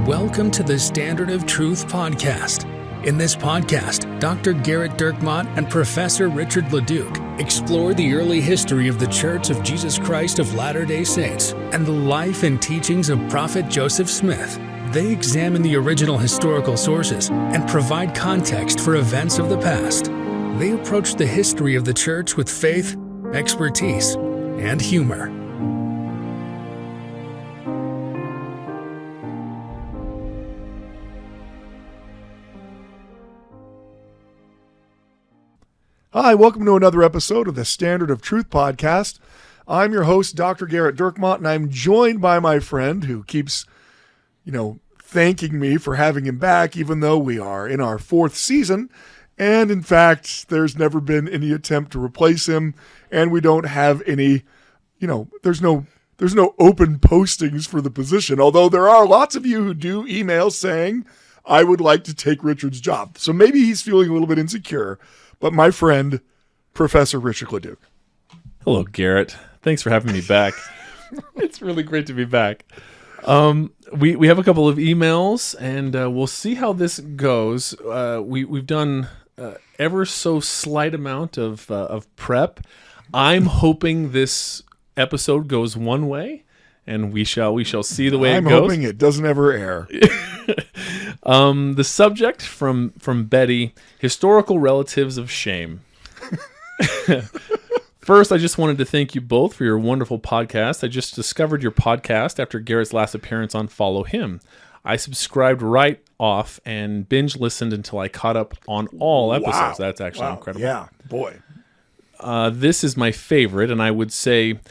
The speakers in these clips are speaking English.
Welcome to the Standard of Truth podcast. In this podcast, Dr. Garrett Dirkmott and Professor Richard Leduc explore the early history of the Church of Jesus Christ of Latter-day Saints and the life and teachings of Prophet Joseph Smith. They examine the original historical sources and provide context for events of the past. They approach the history of the Church with faith, expertise, and humor. Hi, welcome to another episode of the Standard of Truth podcast. I'm your host, Dr. Garrett Dirkmott, and I'm joined by my friend who keeps, thanking me for having him back, even though we are in our fourth season. And in fact, there's never been any attempt to replace him, and we don't have any, there's no open postings for the position, although there are lots of you who do email saying, I would like to take Richard's job. So maybe he's feeling a little bit insecure. But my friend, Professor Richard Leduc. Hello, Garrett. Thanks for having me back. It's really great to be back. We have a couple of emails, and we'll see how this goes. We've done ever so slight amount of prep. I'm hoping this episode goes one way, and we shall see the way it goes. I'm hoping it doesn't ever air. The subject from Betty: historical relatives of shame. First, I just wanted to thank you both for your wonderful podcast. I just discovered your podcast after Garrett's last appearance on Follow Him. I subscribed right off and binge listened until I caught up on all episodes. Wow. That's actually incredible. Yeah, boy. This is my favorite, and I would say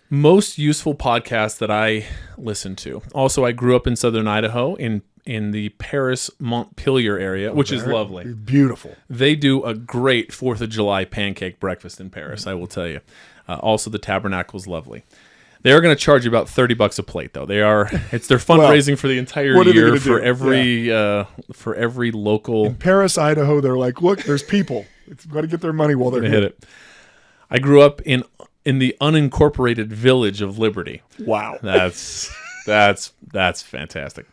most useful podcast that I listen to. Also, I grew up in southern Idaho in the Paris-Montpelier area, which is lovely. Beautiful. They do a great 4th of July pancake breakfast in Paris, I will tell you. Also, the Tabernacle is lovely. They are going to charge you about $30 a plate, though. It's their fundraising for the entire year for every local. In Paris, Idaho, they're like, look, there's people. It's got to get their money while they're hit it. I grew up in the unincorporated village of Liberty. Wow. That's fantastic.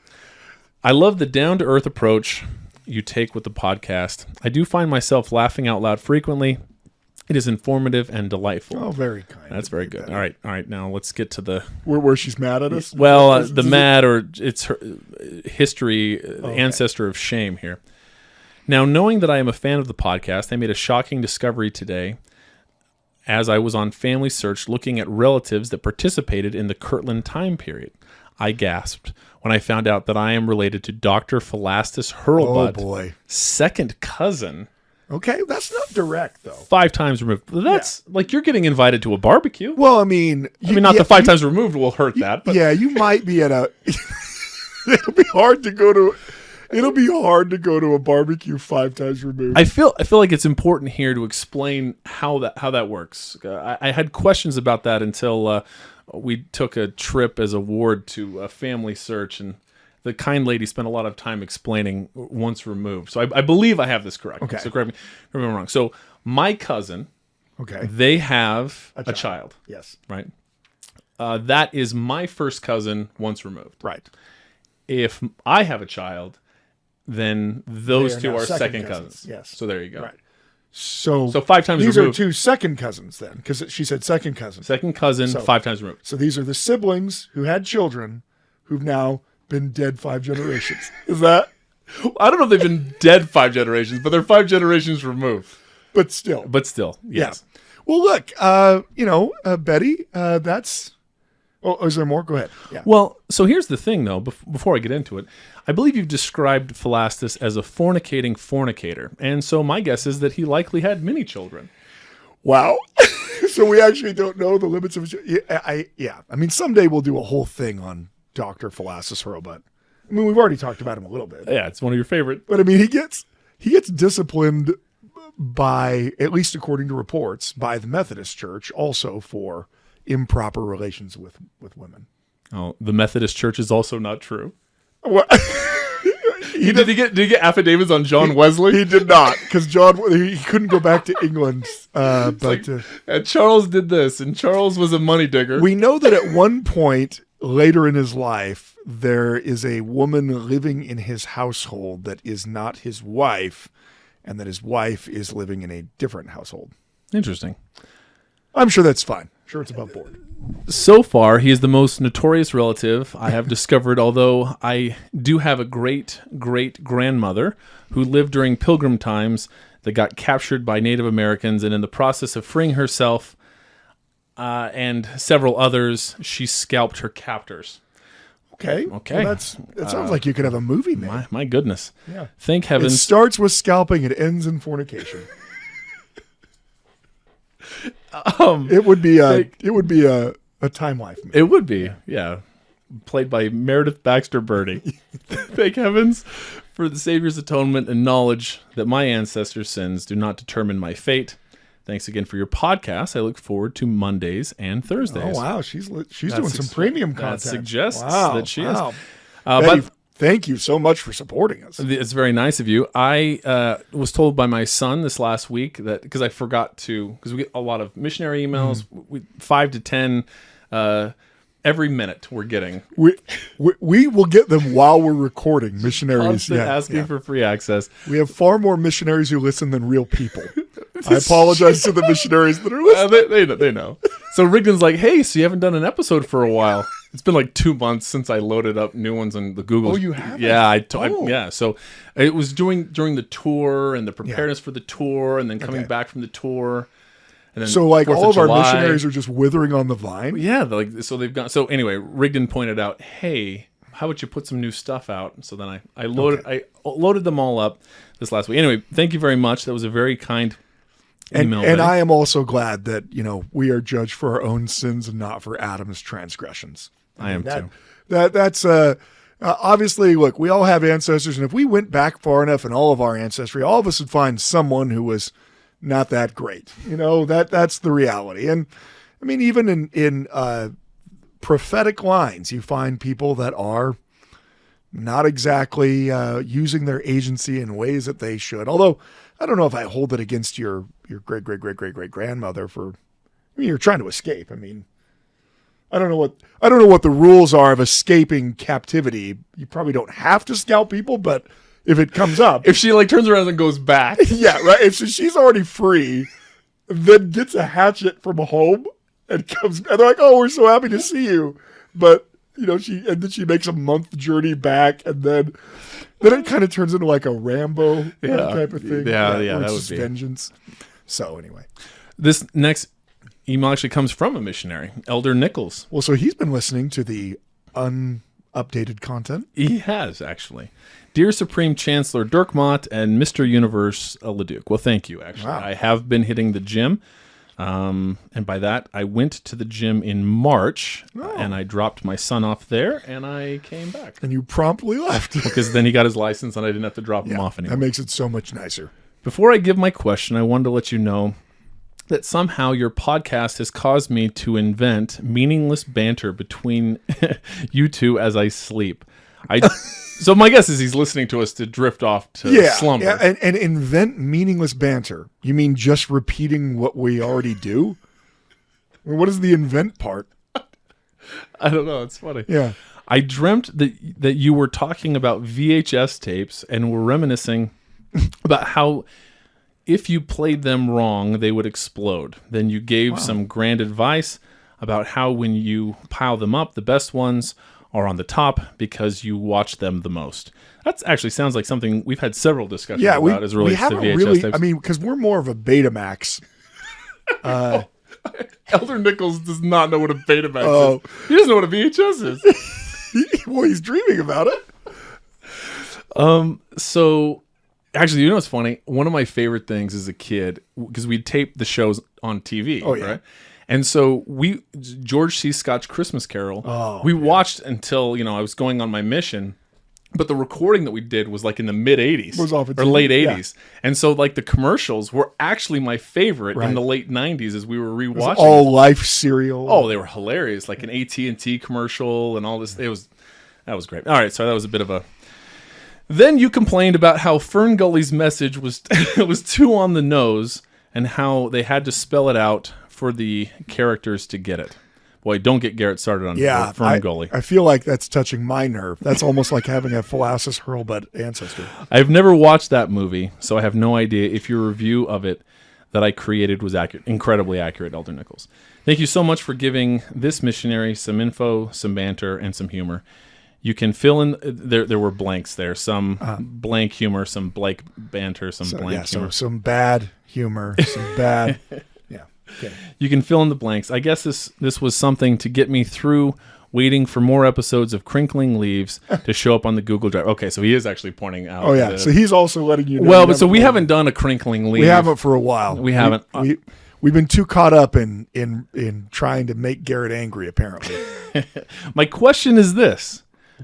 I love the down-to-earth approach you take with the podcast. I do find myself laughing out loud frequently. It is informative and delightful. Oh, very kind. That's very good. All right. Now let's get to the where she's mad at us. Well, the mad or it's her history, ancestor of shame here. Now, knowing that I am a fan of the podcast, I made a shocking discovery today as I was on Family Search looking at relatives that participated in the Kirtland time period. I gasped when I found out that I am related to Dr. Philastus Hurlbut. Oh, boy. Second cousin. Okay, that's not direct, though. 5 times removed. That's like you're getting invited to a barbecue. Well, I mean, the 5 times removed will hurt that. But. Yeah, you might be at a... It'll be hard to go to a barbecue 5 times removed. I feel like it's important here to explain how that works. I had questions about that until we took a trip as a ward to a Family Search, and the kind lady spent a lot of time explaining once removed. So I believe I have this correct. Okay. So correct me if I'm wrong. So my cousin, okay, they have a child. Yes. Right. That is my first cousin once removed. Right. If I have a child, then those two are second cousins. Yes. So there you go. Right. So 5 times these removed. These are 2 second cousins then, because she said second cousin. Second cousin, 5 times removed. So these are the siblings who had children who've now been dead 5 generations. Is that? I don't know if they've been dead 5 generations, but they're 5 generations removed. But still, yes. Yeah. Well, look, Betty, that's... Oh, is there more? Go ahead. Yeah. Well, so here's the thing, though, before I get into it. I believe you've described Philastus as a fornicating fornicator, and so my guess is that he likely had many children. Wow. So we actually don't know the limits of... I mean, someday we'll do a whole thing on Dr. Philastus Hurlbut. I mean, we've already talked about him a little bit. Yeah, it's one of your favorite. But I mean, he gets disciplined by, at least according to reports, by the Methodist Church, also for improper relations with women. Oh, the Methodist Church is also not true. What? Did he get affidavits on John Wesley? He did not, because he couldn't go back to England. And Charles did this, and Charles was a money digger. We know that at one point later in his life, there is a woman living in his household that is not his wife, and that his wife is living in a different household. Interesting. I'm sure that's fine. Sure, it's above board. So far, he is the most notorious relative I have discovered, although I do have a great-great-grandmother who lived during Pilgrim times that got captured by Native Americans, and in the process of freeing herself and several others, she scalped her captors. Okay. Well, that sounds like you could have a movie made. My goodness. Yeah. Thank It heavens. starts with scalping, it ends in fornication. It would be a Time Life movie. It would be, yeah. Played by Meredith Baxter Birney. Thank heavens for the Savior's atonement and knowledge that my ancestors' sins do not determine my fate. Thanks again for your podcast. I look forward to Mondays and Thursdays. Oh, wow. She's doing some premium content. That suggests that she is. Betty, thank you so much for supporting us. It's very nice of you. I was told by my son this last week that, because I forgot to, because we get a lot of missionary emails, 5 to 10 every minute we're getting. We will get them while we're recording. Missionaries Asking for free access. We have far more missionaries who listen than real people. I apologize to the missionaries that are listening. They know. So Rigdon's like, hey, so you haven't done an episode for a while. It's been like 2 months since I loaded up new ones on the Google. Oh, you haven't? Yeah, yeah. So it was during the tour and the preparedness for the tour, and then coming back from the tour. And then so like 4th all of of our July. missionaries are just withering on the vine? Yeah, so they've gone. So anyway, Rigdon pointed out, hey, how about you put some new stuff out? So then I loaded them all up this last week. Anyway, thank you very much. That was a very kind email. And I am also glad that, we are judged for our own sins and not for Adam's transgressions. I am too. That's obviously, look, we all have ancestors, and if we went back far enough in all of our ancestry, all of us would find someone who was not that great. That's the reality. And I mean, even in prophetic lines, you find people that are not exactly using their agency in ways that they should. Although I don't know if I hold it against your great-great-great-great-great-grandmother for, you're trying to escape. I mean, I don't know what the rules are of escaping captivity. You probably don't have to scalp people, but if it comes up, if she turns around and goes back, yeah, right. If she's already free, then gets a hatchet from home and comes, and they're like, "Oh, we're so happy to see you," but then she makes a month journey back, and then it kind of turns into like a Rambo type of thing. Yeah, that would be vengeance. So anyway, this next email actually comes from a missionary, Elder Nichols. Well, so he's been listening to the unupdated content. He has, actually. Dear Supreme Chancellor Dirk Mott and Mr. Universe Leduc. Well, thank you, actually. Wow. I have been hitting the gym. And by that, I went to the gym in March, and I dropped my son off there, and I came back. And you promptly left. Because then he got his license, and I didn't have to drop him off anymore. That makes it so much nicer. Before I give my question, I wanted to let you know that somehow your podcast has caused me to invent meaningless banter between you two as I sleep. So my guess is he's listening to us to drift off to slumber. Yeah, and invent meaningless banter. You mean just repeating what we already do? Or what is the invent part? I don't know. It's funny. Yeah. I dreamt that you were talking about VHS tapes and were reminiscing about how if you played them wrong, they would explode. Then you gave some grand advice about how when you pile them up, the best ones are on the top because you watch them the most. That actually sounds like something we've had several discussions about as it relates to VHS tapes. I mean, because we're more of a Betamax. Elder Nichols does not know what a Betamax is. He doesn't know what a VHS is. Well, he's dreaming about it. So actually, what's funny? One of my favorite things as a kid, because we'd tape the shows on TV, right? And so George C. Scott's Christmas Carol, we watched until, I was going on my mission. But the recording that we did was like in the mid 80s or late 80s. Yeah. And so like the commercials were actually my favorite in the late 90s as we were rewatching. It was all Life cereal. Oh, they were hilarious. Like an AT&T commercial and all this. That was great. All right, so that was a bit of a... Then you complained about how Fern Gully's message was was too on the nose and how they had to spell it out for the characters to get it. Boy, don't get Garrett started on Ferngully. I feel like that's touching my nerve. That's almost like having a Phalanxes hurlbutt ancestor. I've never watched that movie, so I have no idea if your review of it that I created was accurate, incredibly accurate, Elder Nichols. Thank you so much for giving this missionary some info, some banter, and some humor. You can fill in, there were blanks there, some blank humor, some blank banter, some blank humor. Some bad humor, some bad... Okay. You can fill in the blanks. I guess this was something to get me through waiting for more episodes of Crinkling Leaves to show up on the Google Drive. Okay, so he is actually pointing out. Oh, yeah. So he's also letting you know. Well, but so we haven't done a Crinkling Leaf. We haven't for a while. We haven't. We've been too caught up in trying to make Garrett angry, apparently. My question is this.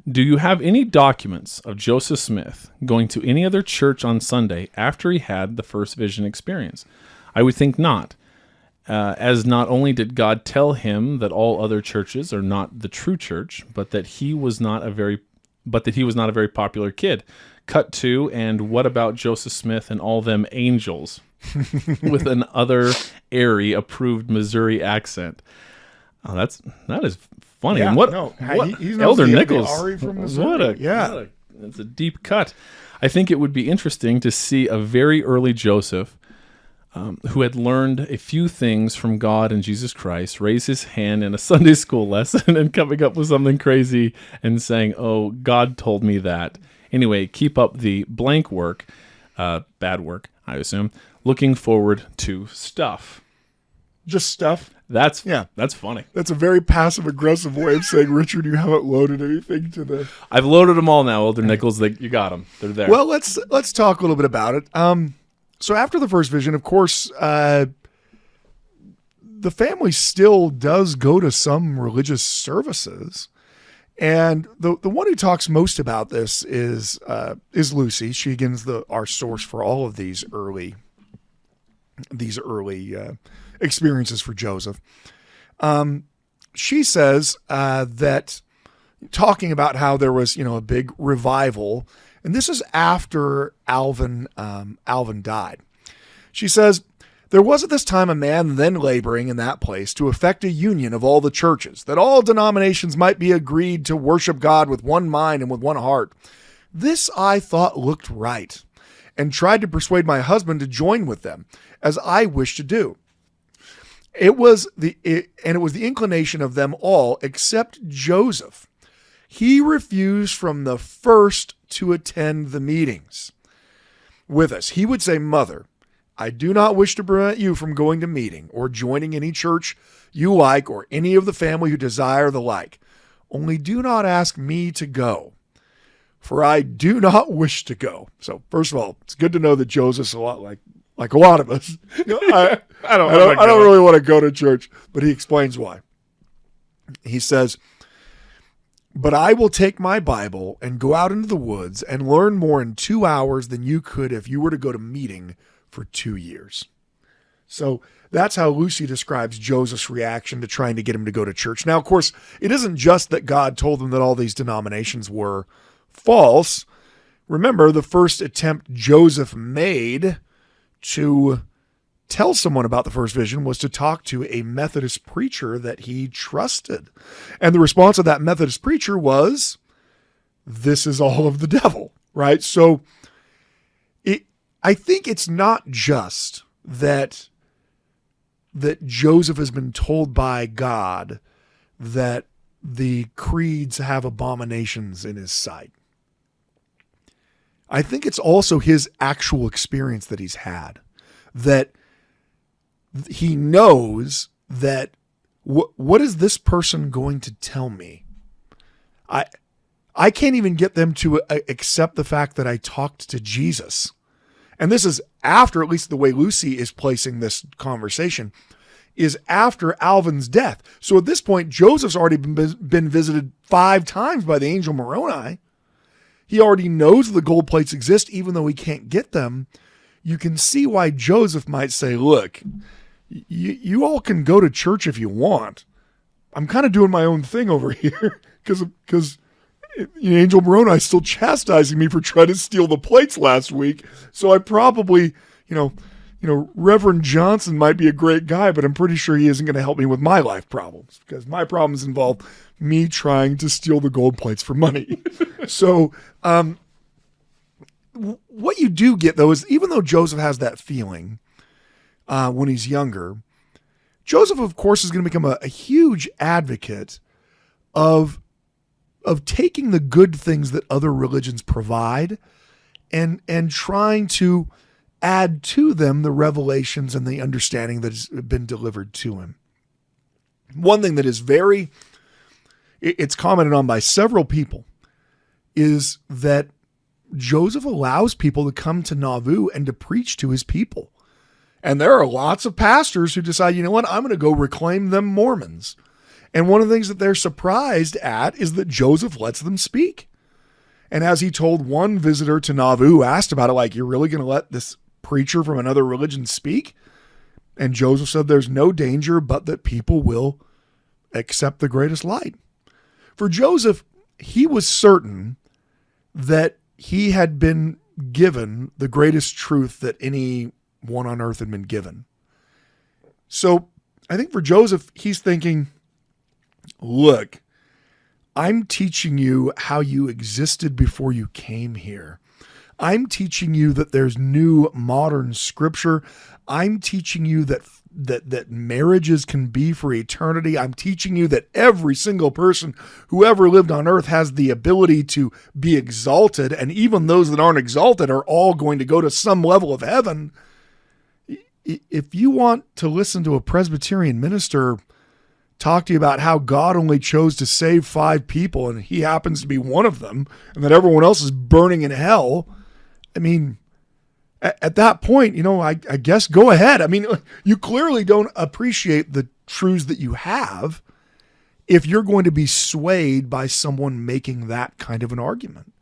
Do you have any documents of Joseph Smith going to any other church on Sunday after he had the first vision experience? I would think not. As not only did God tell him that all other churches are not the true church, but that he was not a very popular kid. Cut to, and what about Joseph Smith and all them angels with an other airy approved Missouri accent? Oh, that is funny. Yeah, and what he's Elder Nichols? From Missouri. That's a deep cut. I think it would be interesting to see a very early Joseph who had learned a few things from God and Jesus Christ, raise his hand in a Sunday school lesson and coming up with something crazy and saying, "Oh, God told me that." Anyway, keep up the blank work, bad work, I assume. Looking forward to stuff. Just stuff? That's funny. That's a very passive-aggressive way of saying, Richard, you haven't loaded anything to the... I've loaded them all now, Elder Nichols. You got them. They're there. Well, let's talk a little bit about it. So after the first vision, of course, the family still does go to some religious services. And the one who talks most about this is Lucy. She again's our source for all of these early experiences for Joseph. She says that, talking about how there was a big revival, and this is after Alvin died. She says, "There was at this time a man then laboring in that place to effect a union of all the churches, that all denominations might be agreed to worship God with one mind and with one heart. This I thought looked right, and tried to persuade my husband to join with them, as I wished to do. It was the inclination of them all except Joseph. He refused from the first to attend the meetings with us. He would say, 'Mother, I do not wish to prevent you from going to meeting or joining any church you like or any of the family who desire the like. Only do not ask me to go, for I do not wish to go.'" So first of all, it's good to know that Joseph's a lot like a lot of us. I don't really want to go to church, but he explains why. He says, "But I will take my Bible and go out into the woods and learn more in 2 hours than you could if you were to go to meeting for 2 years." So that's how Lucy describes Joseph's reaction to trying to get him to go to church. Now, of course, it isn't just that God told him that all these denominations were false. Remember, the first attempt Joseph made to tell someone about the first vision was to talk to a Methodist preacher that he trusted. And the response of that Methodist preacher was, "This is all of the devil," right? So I think it's not just that Joseph has been told by God that the creeds have abominations in his sight. I think it's also his actual experience that he's had, that he knows that what is this person going to tell me? I can't even get them to accept the fact that I talked to Jesus. And this is after, at least the way Lucy is placing this conversation, is after Alvin's death. So at this point, Joseph's already been visited 5 times by the angel Moroni. He already knows the gold plates exist, even though he can't get them. You can see why Joseph might say, "Look, you all can go to church if you want. I'm kind of doing my own thing over here because Angel Moroni is still chastising me for trying to steal the plates last week. So I probably, Reverend Johnson might be a great guy, but I'm pretty sure he isn't going to help me with my life problems, because my problems involve me trying to steal the gold plates for money. So what you do get, though, is even though Joseph has that feeling when he's younger, Joseph, of course, is going to become a huge advocate of taking the good things that other religions provide and trying to add to them the revelations and the understanding that has been delivered to him. One thing that is it's commented on by several people, is that Joseph allows people to come to Nauvoo and to preach to his people. And there are lots of pastors who decide, you know what, I'm going to go reclaim them Mormons. And one of the things that they're surprised at is that Joseph lets them speak. And as he told one visitor to Nauvoo who asked about it, like, you're really going to let this preacher from another religion speak? And Joseph said, there's no danger but that people will accept the greatest light. For Joseph, he was certain that he had been given the greatest truth that anyone on earth had been given. So I think for Joseph, he's thinking, look, I'm teaching you how you existed before you came here. I'm teaching you that there's new modern scripture. I'm teaching you that marriages can be for eternity. I'm teaching you that every single person who ever lived on earth has the ability to be exalted, and even those that aren't exalted are all going to go to some level of heaven. If you want to listen to a Presbyterian minister talk to you about how God only chose to save 5 people and he happens to be one of them, and that everyone else is burning in hell, I mean, at that point, I guess go ahead. I mean, you clearly don't appreciate the truths that you have if you're going to be swayed by someone making that kind of an argument.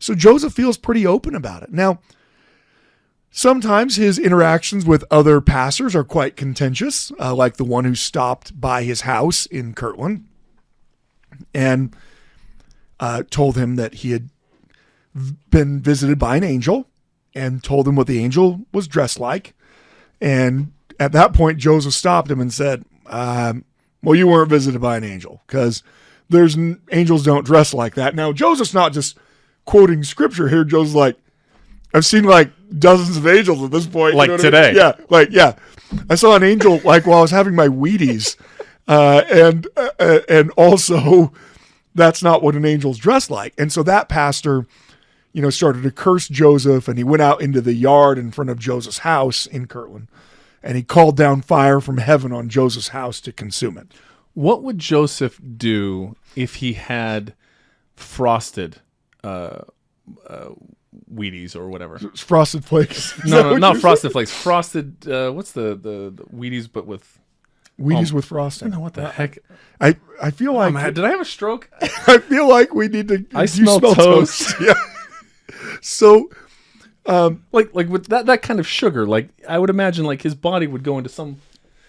So Joseph feels pretty open about it. Now, sometimes his interactions with other pastors are quite contentious, like the one who stopped by his house in Kirtland and told him that he had been visited by an angel, and told him what the angel was dressed like. And at that point, Joseph stopped him and said, well, you weren't visited by an angel, because angels don't dress like that. Now, Joseph's not just quoting scripture here. Joseph's like, I've seen like dozens of angels at this point. Like today. I mean? Yeah. I saw an angel like while I was having my Wheaties. And also that's not what an angel's dressed like. And so that pastor, started to curse Joseph, and he went out into the yard in front of Joseph's house in Kirtland, and he called down fire from heaven on Joseph's house to consume it. What would Joseph do if he had frosted Wheaties or whatever? Frosted Flakes. No, not Frosted Flakes. Frosted, what's the Wheaties but with... Wheaties with frosting. What the heck? I feel like... did I have a stroke? I feel like we need to... I smell toast. Yeah. So, like with that kind of sugar, like I would imagine, like his body would go into some,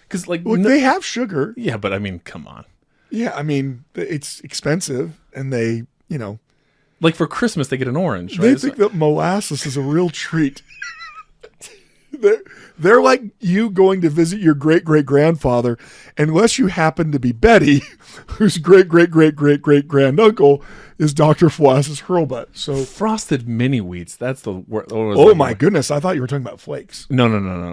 because they have sugar. Yeah, but I mean, come on. Yeah, I mean it's expensive, and they, like for Christmas they get an orange. Right? They think that molasses is a real treat. They're like you going to visit your great-great-grandfather, unless you happen to be Betty, whose great-great-great-great-great-granduncle is Dr. Floss's Hurlbutt. So frosted mini wheats. That's the word. Oh my goodness! I thought you were talking about flakes. No.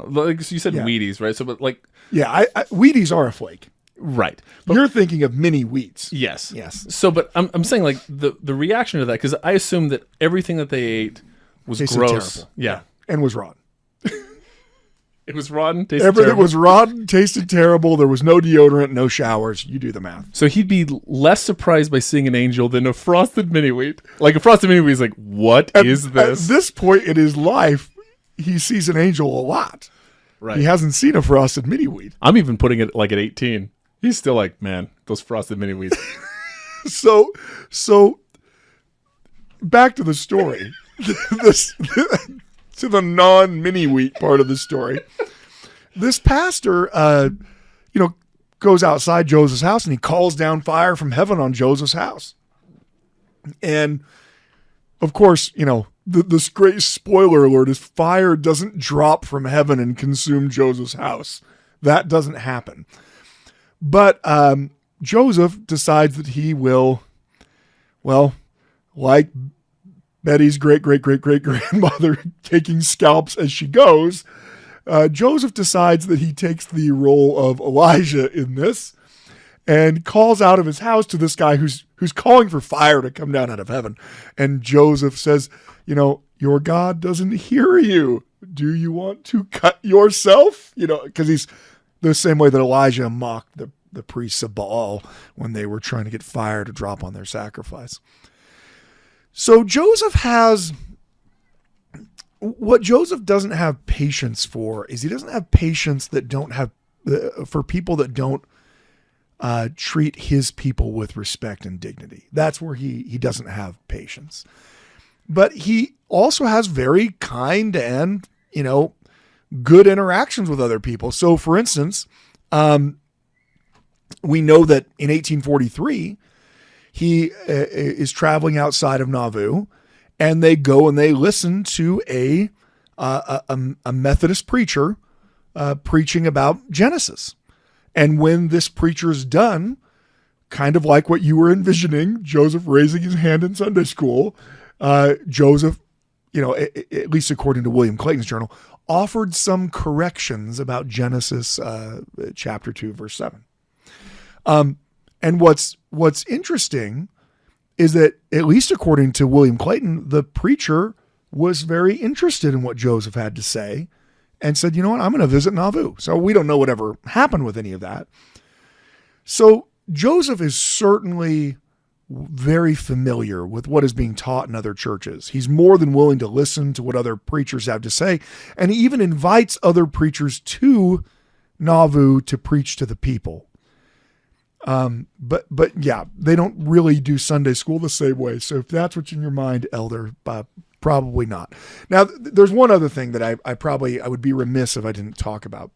Like so you said, Wheaties, right? So, but like, yeah, Wheaties are a flake, right? But you're thinking of mini wheats. Yes. So, but I'm saying like the reaction to that, because I assume that everything that they ate was tasted gross. Terrible. Yeah, and was rotten. It was rotten, tasted Everything terrible. was rotten, tasted terrible. There was no deodorant, no showers. You do the math. So he'd be less surprised by seeing an angel than a frosted mini wheat. Like a frosted mini wheat is like, what is this? At this point in his life, he sees an angel a lot. Right. He hasn't seen a frosted mini wheat. I'm even putting it like at 18. He's still like, man, those frosted mini wheats. So back to the story. To the non-mini wheat part of the story. This pastor, goes outside Joseph's house, and he calls down fire from heaven on Joseph's house. And of course, this great spoiler alert is fire doesn't drop from heaven and consume Joseph's house. That doesn't happen. But Joseph decides that he will, well, like Betty's great-great-great-great-grandmother taking scalps as she goes, Joseph decides that he takes the role of Elijah in this and calls out of his house to this guy who's calling for fire to come down out of heaven. And Joseph says, your God doesn't hear you. Do you want to cut yourself? Because he's the same way that Elijah mocked the priests of Baal when they were trying to get fire to drop on their sacrifice. So what Joseph doesn't have patience for is he doesn't have patience for people that don't treat his people with respect and dignity. That's where he doesn't have patience. But he also has very kind and, good interactions with other people. So, for instance, we know that in 1843, he is traveling outside of Nauvoo, and they go and they listen to a Methodist preacher preaching about Genesis. And when this preacher's done, kind of like what you were envisioning, Joseph raising his hand in Sunday school, Joseph, at least according to William Clayton's journal, offered some corrections about Genesis chapter 2, verse 7. And what's interesting is that, at least according to William Clayton, the preacher was very interested in what Joseph had to say and said, you know what, I'm going to visit Nauvoo. So we don't know whatever happened with any of that. So Joseph is certainly very familiar with what is being taught in other churches. He's more than willing to listen to what other preachers have to say. And he even invites other preachers to Nauvoo to preach to the people. But yeah, they don't really do Sunday school the same way. So if that's what's in your mind, Elder, probably not. Now, there's one other thing that I would be remiss if I didn't talk about.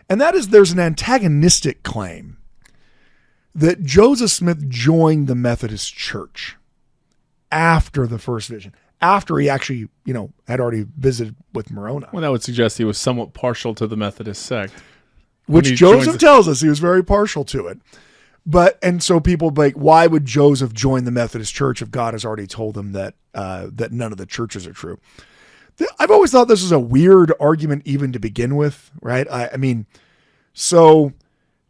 And that is there's an antagonistic claim that Joseph Smith joined the Methodist Church after the first vision, after he actually, had already visited with Moroni. Well, that would suggest he was somewhat partial to the Methodist sect. Which Joseph tells us he was very partial to it. And so people like, why would Joseph join the Methodist Church if God has already told him that none of the churches are true? I've always thought this was a weird argument even to begin with, right? I mean, so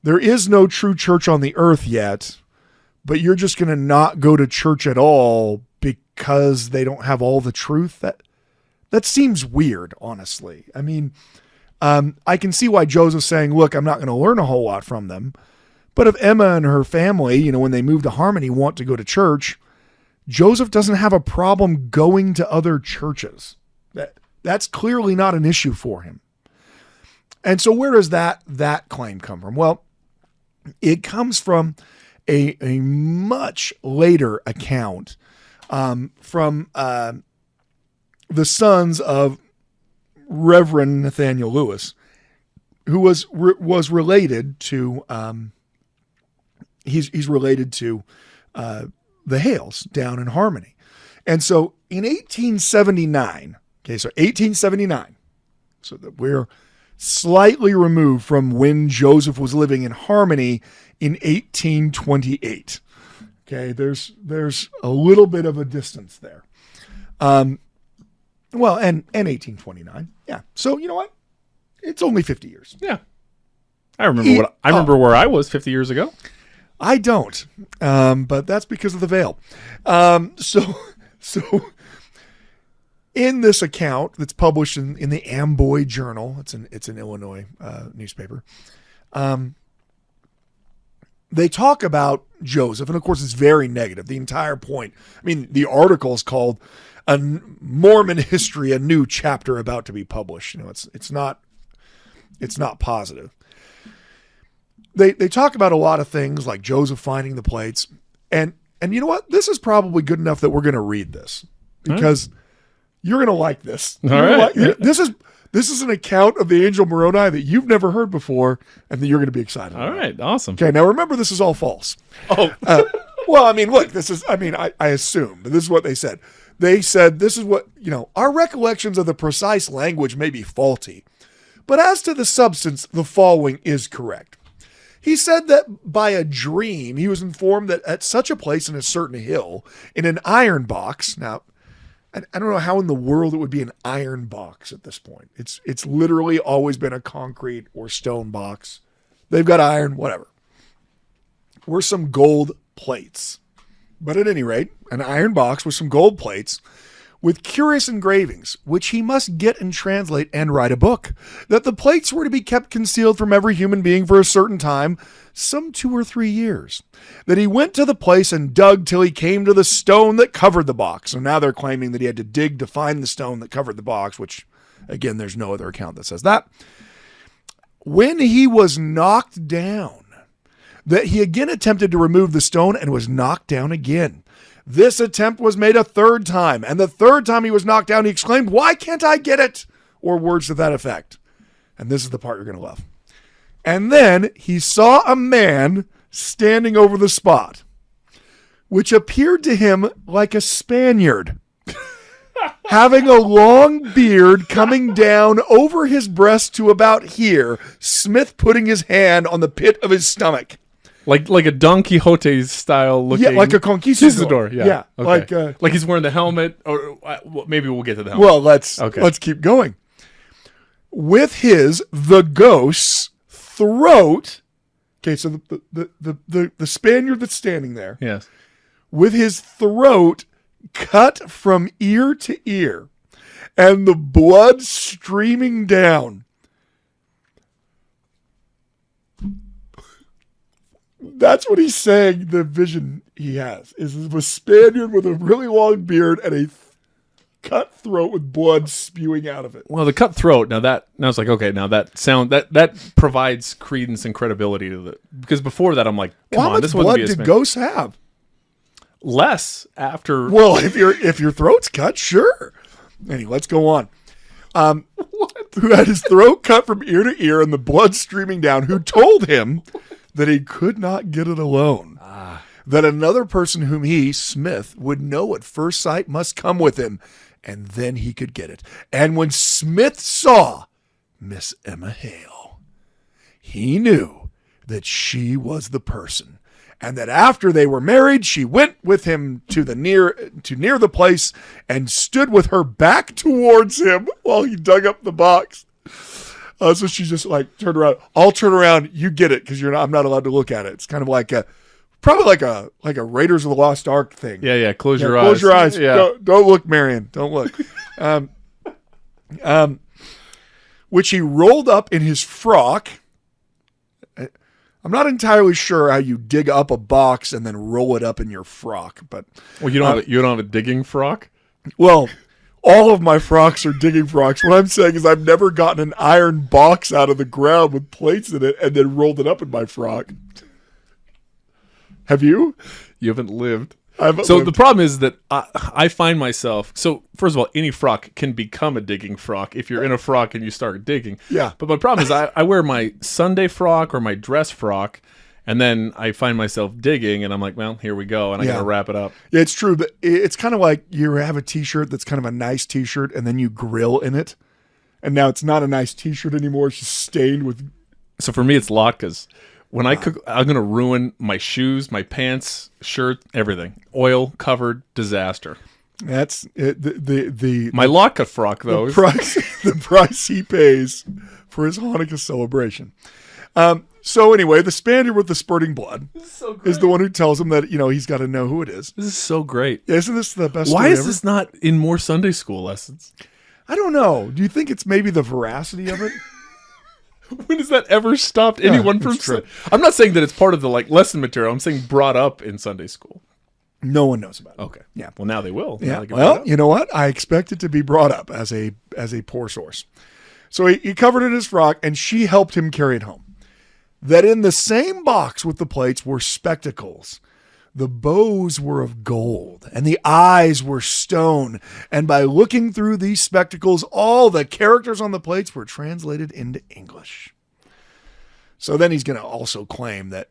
there is no true church on the earth yet, but you're just going to not go to church at all because they don't have all the truth. That seems weird, honestly. I mean, I can see why Joseph's saying, look, I'm not going to learn a whole lot from them. But if Emma and her family, when they move to Harmony, want to go to church, Joseph doesn't have a problem going to other churches. That's clearly not an issue for him. And so where does that claim come from? Well, it comes from a much later account from the sons of Reverend Nathaniel Lewis, who was related to he's related to the Hales down in Harmony. And so in 1879, so 1879, so that we're slightly removed from when Joseph was living in Harmony in 1828. Okay, there's a little bit of a distance there. Well, and 1829. Yeah. So you know what? It's only 50 years. Yeah. I remember where I was 50 years ago. I don't. But that's because of the veil. So in this account that's published in the Amboy Journal, it's an Illinois newspaper. They talk about Joseph, and of course it's very negative. The entire point. I mean, the article is called "A Mormon History: A New Chapter About to Be Published." It's not positive. They talk about a lot of things like Joseph finding the plates, and you know what? This is probably good enough that we're going to read this because you're going to like this. All right. This is an account of the angel Moroni that you've never heard before, and that you're going to be excited about. All right, awesome. Okay, now remember, this is all false. Oh, well, I mean, look, I assume, but this is what they said. They said, this is what, our recollections of the precise language may be faulty, but as to the substance, the following is correct. He said that by a dream, he was informed that at such a place in a certain hill, in an iron box. Now, I don't know how in the world it would be an iron box at this point. It's literally always been a concrete or stone box. They've got iron, whatever. Were some gold plates. But at any rate, an iron box with some gold plates with curious engravings, which he must get and translate and write a book, that the plates were to be kept concealed from every human being for a certain time, some 2 or 3 years, that he went to the place and dug till he came to the stone that covered the box. So now they're claiming that he had to dig to find the stone that covered the box, which, again, there's no other account that says that. When he was knocked down, that he again attempted to remove the stone and was knocked down again. This attempt was made a 3rd time, and the 3rd time he was knocked down, he exclaimed, "Why can't I get it?" Or words to that effect. And this is the part you're going to love. And then he saw a man standing over the spot, which appeared to him like a Spaniard, having a long beard coming down over his breast to about here, Smith putting his hand on the pit of his stomach. Like a Don Quixote style looking. Yeah, like a conquistador. Yeah. Okay. Like he's wearing the helmet, or maybe we'll get to the helmet. Well, let's keep going. With the ghost's throat. Okay, so the Spaniard that's standing there. Yes. With his throat cut from ear to ear, and the blood streaming down. That's what he's saying the vision he has, is a Spaniard with a really long beard and a cut throat with blood spewing out of it. Well, the cut throat, now it's like, okay, now that provides credence and credibility to the, because before that I'm like, come on, this wouldn't be a blood did ghosts have? Less after. Well, if your throat's cut, sure. Anyway, let's go on. Who had his throat cut from ear to ear and the blood streaming down, who told him that he could not get it alone. That another person whom he, Smith, would know at first sight must come with him, and then he could get it. And when Smith saw Miss Emma Hale, he knew that she was the person, and that after they were married, she went with him to near the place and stood with her back towards him while he dug up the box. So she just turned around. I'll turn around. You get it, because I'm not allowed to look at it. It's kind of probably like a Raiders of the Lost Ark thing. Yeah. Close your eyes. Close your eyes. Yeah. Don't look, Marion. Don't look. Which he rolled up in his frock. I'm not entirely sure how you dig up a box and then roll it up in your frock, but you don't have a digging frock. Well, all of my frocks are digging frocks. What I'm saying is I've never gotten an iron box out of the ground with plates in it and then rolled it up in my frock. Have you? You haven't lived. So the problem is that I find myself. So first of all, any frock can become a digging frock if you're in a frock and you start digging. Yeah. But my problem is I wear my Sunday frock or my dress frock, and then I find myself digging, and I'm like, well, here we go, and I got to wrap it up. Yeah, it's true. But it's kind of like you have a T-shirt that's kind of a nice T-shirt, and then you grill in it, and now it's not a nice T-shirt anymore. It's just stained with. So for me, it's latkes. When I cook, I'm going to ruin my shoes, my pants, shirt, everything. Oil covered disaster. That's it. My latke frock, though. The price he pays for his Hanukkah celebration. So anyway, the Spaniard with the spurting blood is the one who tells him that, he's got to know who it is. This is so great. Isn't this the best Why story is ever? this not in more Sunday school lessons? I don't know. Do you think it's maybe the veracity of it? When has that ever stopped anyone from... I'm not saying that it's part of the lesson material. I'm saying brought up in Sunday school. No one knows about it. Okay. Yeah. Well, now they will. Yeah. Well, you know what? I expect it to be brought up as a poor source. So he covered it in his frock, and she helped him carry it home. That in the same box with the plates were spectacles. The bows were of gold, and the eyes were stone. And by looking through these spectacles, all the characters on the plates were translated into English. So then he's going to also claim that,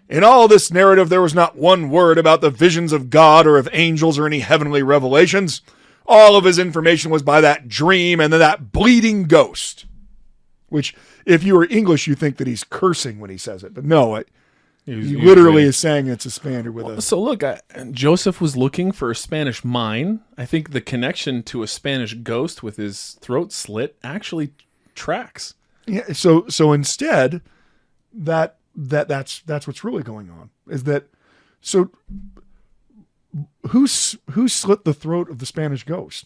In all this narrative, there was not one word about the visions of God or of angels or any heavenly revelations. All of his information was by that dream and then that bleeding ghost. Which, if you were English, you think that he's cursing when he says it. But no, he literally is saying it's a Spaniard with us. So look, Joseph was looking for a Spanish mine. I think the connection to a Spanish ghost with his throat slit actually tracks. Yeah. So instead, that's what's really going on. Is that so? Who slit the throat of the Spanish ghost?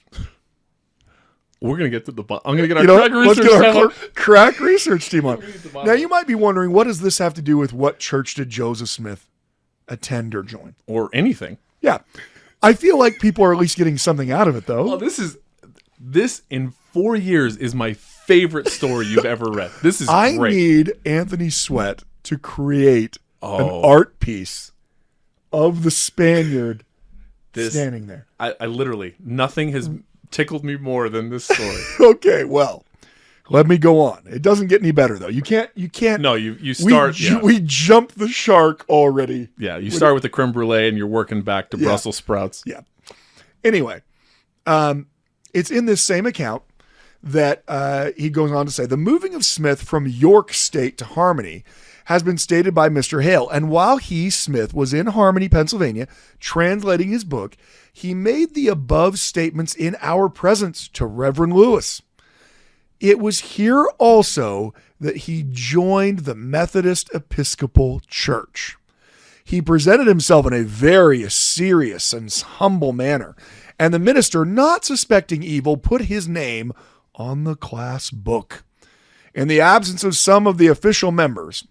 We're gonna get to the bottom. I'm gonna get our crack research let's get our team. crack research team on. Now you might be wondering, what does this have to do with what church did Joseph Smith attend or join, or anything? Yeah, I feel like people are at least getting something out of it, though. Well, this in 4 years is my favorite story you've ever read. This is I great. need Anthony Sweat to create an art piece of the Spaniard standing there. I literally, nothing has tickled me more than this story. Okay, well, let me go on. It doesn't get any better, though. You can't. No, you start. We jumped the shark already. Yeah, you start with the creme brulee and you're working back to Brussels sprouts. Yeah. Anyway, it's in this same account that he goes on to say, the moving of Smith from York State to Harmony has been stated by Mr. Hale. And while he, Smith, was in Harmony, Pennsylvania, translating his book, he made the above statements in our presence to Reverend Lewis. It was here also that he joined the Methodist Episcopal Church. He presented himself in a very serious and humble manner, and the minister, not suspecting evil, put his name on the class book. In the absence of some of the official members,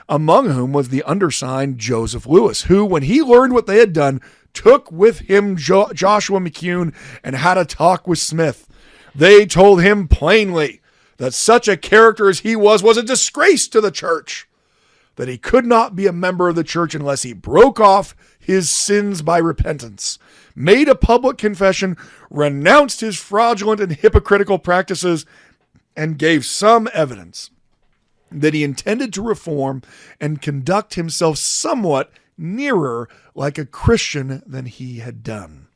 among whom was the undersigned Joseph Lewis, who, when he learned what they had done, took with him Joshua McCune and had a talk with Smith. They told him plainly that such a character as he was a disgrace to the church, that he could not be a member of the church unless he broke off his sins by repentance, made a public confession, renounced his fraudulent and hypocritical practices, and gave some evidence that he intended to reform and conduct himself somewhat nearer like a Christian than he had done.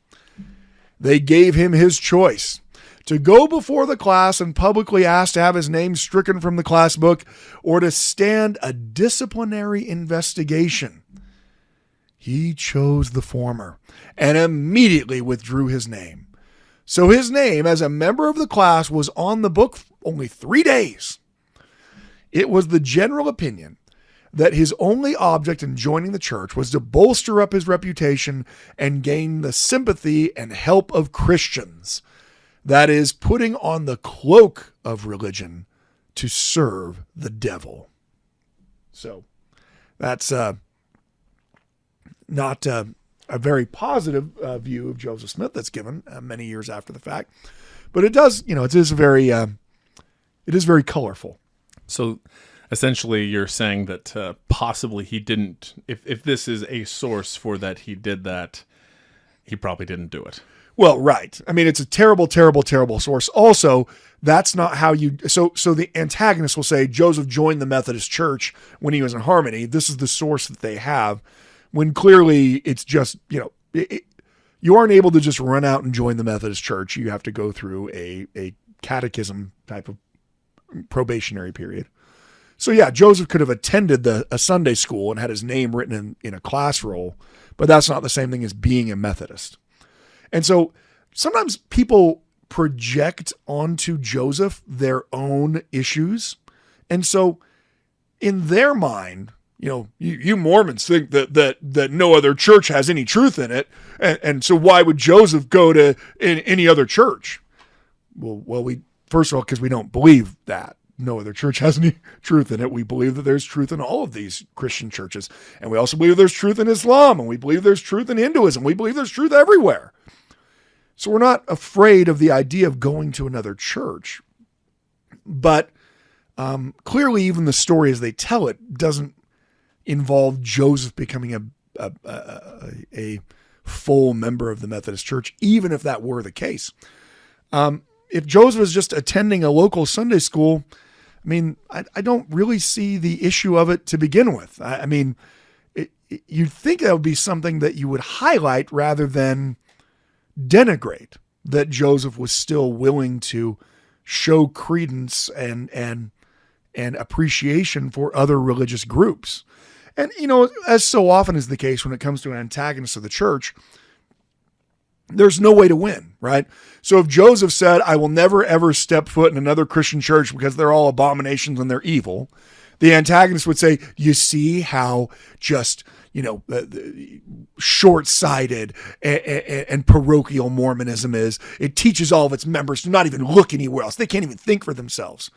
They gave him his choice: to go before the class and publicly ask to have his name stricken from the class book, or to stand a disciplinary investigation. He chose the former and immediately withdrew his name. So his name as a member of the class was on the book only 3 days. It was the general opinion that his only object in joining the church was to bolster up his reputation and gain the sympathy and help of Christians. That is, putting on the cloak of religion to serve the devil. So that's not a very positive view of Joseph Smith that's given many years after the fact. But it does, it is very colorful. So essentially you're saying that possibly he didn't, if this is a source for that he did that, he probably didn't do it. Well, right. I mean, it's a terrible, terrible, terrible source. Also, that's not how you... So the antagonist will say Joseph joined the Methodist Church when he was in Harmony. This is the source that they have, when clearly it's just, you aren't able to just run out and join the Methodist Church. You have to go through a catechism type of probationary period. So yeah, Joseph could have attended a Sunday school and had his name written in a class roll, but that's not the same thing as being a Methodist. And so sometimes people project onto Joseph their own issues. And so in their mind, you Mormons think that no other church has any truth in it. And so why would Joseph go to any other church? Well, first of all, because we don't believe that no other church has any truth in it. We believe that there's truth in all of these Christian churches. And we also believe there's truth in Islam. And we believe there's truth in Hinduism. We believe there's truth everywhere. So we're not afraid of the idea of going to another church. But clearly, even the story as they tell it doesn't involve Joseph becoming a full member of the Methodist Church, even if that were the case. If Joseph is just attending a local Sunday school, I mean, I don't really see the issue of it to begin with. I mean, you'd think that would be something that you would highlight rather than denigrate, that Joseph was still willing to show credence and appreciation for other religious groups. And, as so often is the case when it comes to an antagonist of the church, there's no way to win, right? So if Joseph said, I will never, ever step foot in another Christian church because they're all abominations and they're evil, the antagonist would say, you see how just, short-sighted and parochial Mormonism is. It teaches all of its members to not even look anywhere else. They can't even think for themselves.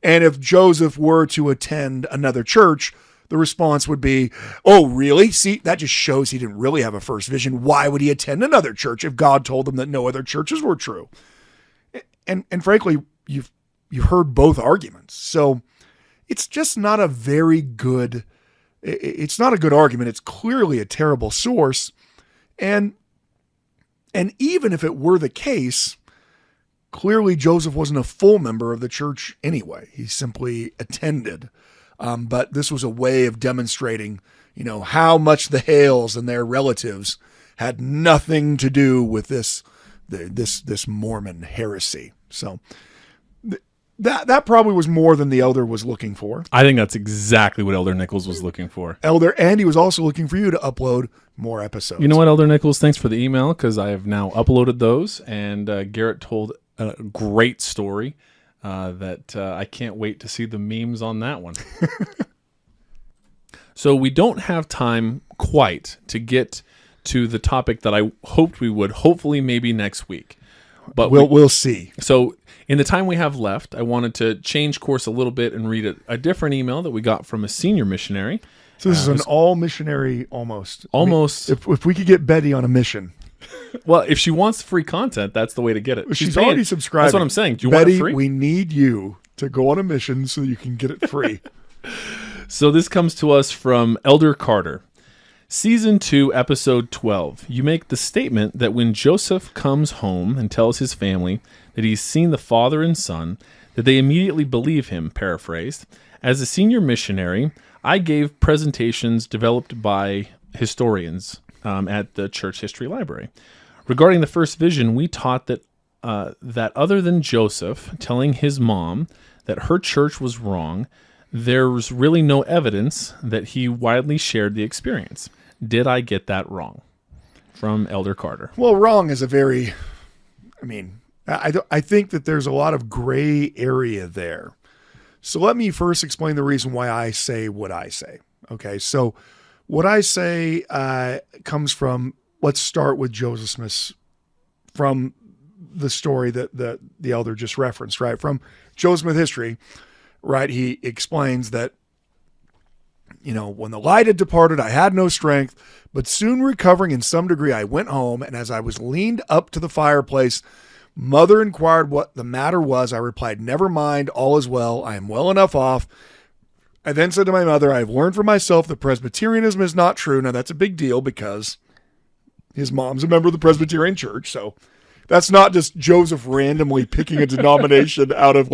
And if Joseph were to attend another church, the response would be, oh, really? See, that just shows he didn't really have a first vision. Why would he attend another church if God told him that no other churches were true? And frankly, you've heard both arguments. So it's just not a very good, it's not a good argument. It's clearly a terrible source. And even if it were the case, clearly Joseph wasn't a full member of the church anyway. He simply attended. But this was a way of demonstrating, how much the Hales and their relatives had nothing to do with this Mormon heresy. So that probably was more than the elder was looking for. I think that's exactly what Elder Nichols was looking for. And he was also looking for you to upload more episodes. You know what, Elder Nichols? Thanks for the email, because I have now uploaded those, and Garrett told a great story. That I can't wait to see the memes on that one. So we don't have time quite to get to the topic that I hoped we would, hopefully maybe next week. But we'll see. So in the time we have left, I wanted to change course a little bit and read a different email that we got from a senior missionary. So this is an all missionary almost. Almost. I mean, if we could get Betty on a mission. Well, if she wants free content, that's the way to get it. She's already subscribed. That's what I'm saying. Do you Betty, want it free? We need you to go on a mission so you can get it free. So this comes to us from Elder Carter. Season 2, Episode 12. You make the statement that when Joseph comes home and tells his family that he's seen the father and son, that they immediately believe him, paraphrased. As a senior missionary, I gave presentations developed by historians at the Church History Library. Regarding the first vision, we taught that other than Joseph telling his mom that her church was wrong, there's really no evidence that he widely shared the experience. Did I get that wrong? From Elder Carter. Well, wrong is I think that there's a lot of gray area there. So let me first explain the reason why I say what I say. Okay, so what I say comes from, let's start with Joseph Smith's, from the story that the elder just referenced, right? From Joseph Smith history, right? He explains that, when the light had departed, I had no strength, but soon recovering in some degree, I went home, and as I was leaned up to the fireplace, mother inquired what the matter was. I replied, never mind, all is well. I am well enough off. I then said to my mother, I have learned for myself that Presbyterianism is not true. Now that's a big deal because his mom's a member of the Presbyterian Church. So that's not just Joseph randomly picking a denomination out of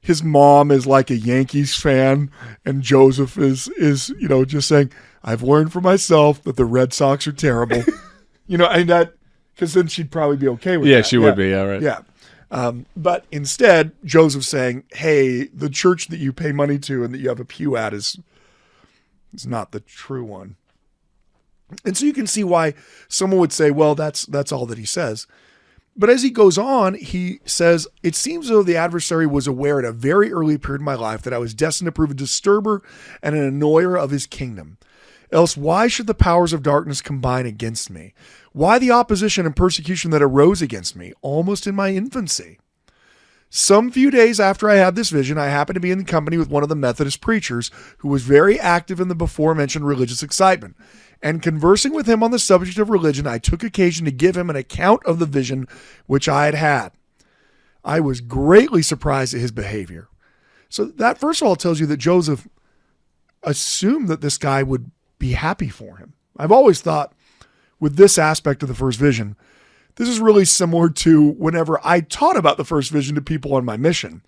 his mom is like a Yankees fan and Joseph is just saying, I've learned for myself that the Red Sox are terrible. And that, because then she'd probably be okay with that. Yeah, she would be. Yeah, right. Yeah. But instead, Joseph's saying, hey, the church that you pay money to and that you have a pew at is not the true one. And so you can see why someone would say, well, that's all that he says. But as he goes on, he says, it seems as though the adversary was aware at a very early period in my life that I was destined to prove a disturber and an annoyer of his kingdom. Else why should the powers of darkness combine against me? Why the opposition and persecution that arose against me almost in my infancy? Some few days after I had this vision, I happened to be in company with one of the Methodist preachers who was very active in the before-mentioned religious excitement. And conversing with him on the subject of religion, I took occasion to give him an account of the vision which I had had. I was greatly surprised at his behavior. So that, first of all, tells you that Joseph assumed that this guy would be happy for him. I've always thought with this aspect of the first vision, this is really similar to whenever I taught about the first vision to people on my mission,